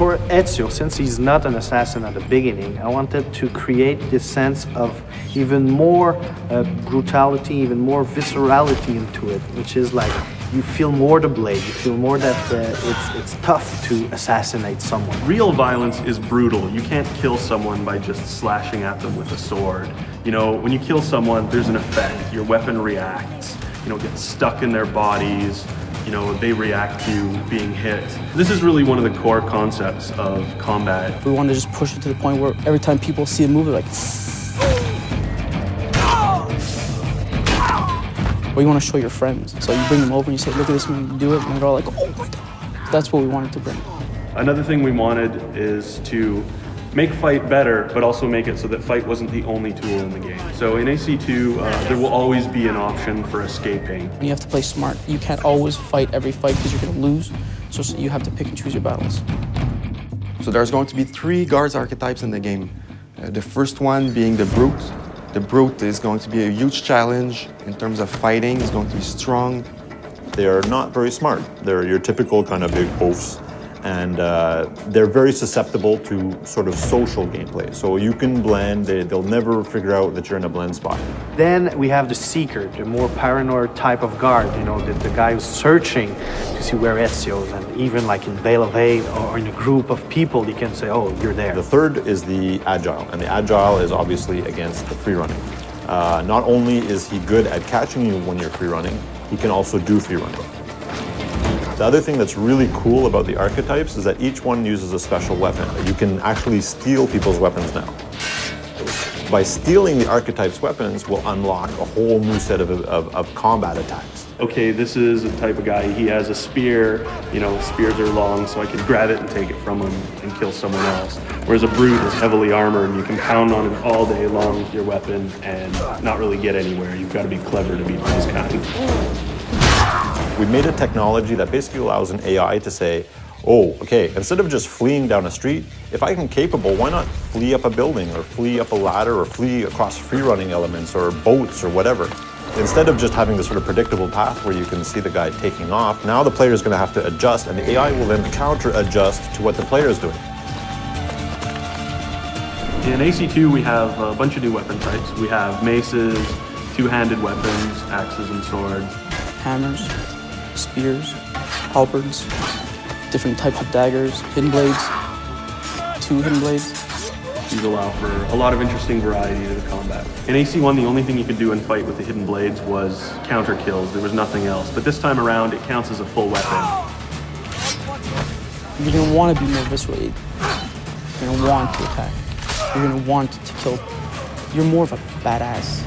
For Ezio, since he's not an assassin at the beginning, I wanted to create this sense of even more brutality, even more viscerality into it, which is like you feel more the blade, you feel more that it's tough to assassinate someone. Real violence is brutal. You can't kill someone by just slashing at them with a sword. You know, when you kill someone, there's an effect. Your weapon reacts, you know, gets stuck in their bodies. You know, they react to being hit. This is really one of the core concepts of combat. We want to just push it to the point where every time people see a move, they're like, or you want to show your friends. So you bring them over and you say, look at this man do it, and they're all like, oh my God. That's what we wanted to bring. Another thing we wanted is to make fight better, but also make it so that fight wasn't the only tool in the game. So in AC2, there will always be an option for escaping. You have to play smart. You can't always fight every fight because you're going to lose. So you have to pick and choose your battles. So there's going to be 3 guards archetypes in the game. The first one being the Brute. The Brute is going to be a huge challenge in terms of fighting. It's going to be strong. They are not very smart. They're your typical kind of big oafs. And they're very susceptible to sort of social gameplay. So you can blend, they'll never figure out that you're in a blend spot. Then we have the Seeker, the more paranoid type of guard, you know, the guy who's searching to see where Ezio is, and even like in Veil of Hate or in a group of people, he can say, oh, you're there. The third is the Agile, and the Agile is obviously against the free running. Not only is he good at catching you when you're free running, he can also do free running. The other thing that's really cool about the archetypes is that each one uses a special weapon. You can actually steal people's weapons now. By stealing the archetypes' weapons will unlock a whole new set of combat attacks. Okay, this is a type of guy, he has a spear, you know, spears are long, so I can grab it and take it from him and kill someone else. Whereas a Brute is heavily armored and you can pound on him all day long with your weapon and not really get anywhere. You've got to be clever to beat this kind. We made a technology that basically allows an AI to say, oh, okay, instead of just fleeing down a street, if I can capable, why not flee up a building or flee up a ladder or flee across free running elements or boats or whatever. Instead of just having this sort of predictable path where you can see the guy taking off, now the player is going to have to adjust and the AI will then counter-adjust to what the player is doing. In AC2, we have a bunch of new weapon types. We have maces, two-handed weapons, axes and swords. Hammers, spears, halberds, different types of daggers, hidden blades, 2 hidden blades. These allow for a lot of interesting variety to the combat. In AC1, the only thing you could do in fight with the hidden blades was counter kills. There was nothing else. But this time around, it counts as a full weapon. You're going to want to be more visceral. You're going to want to attack. You're going to want to kill. You're more of a badass.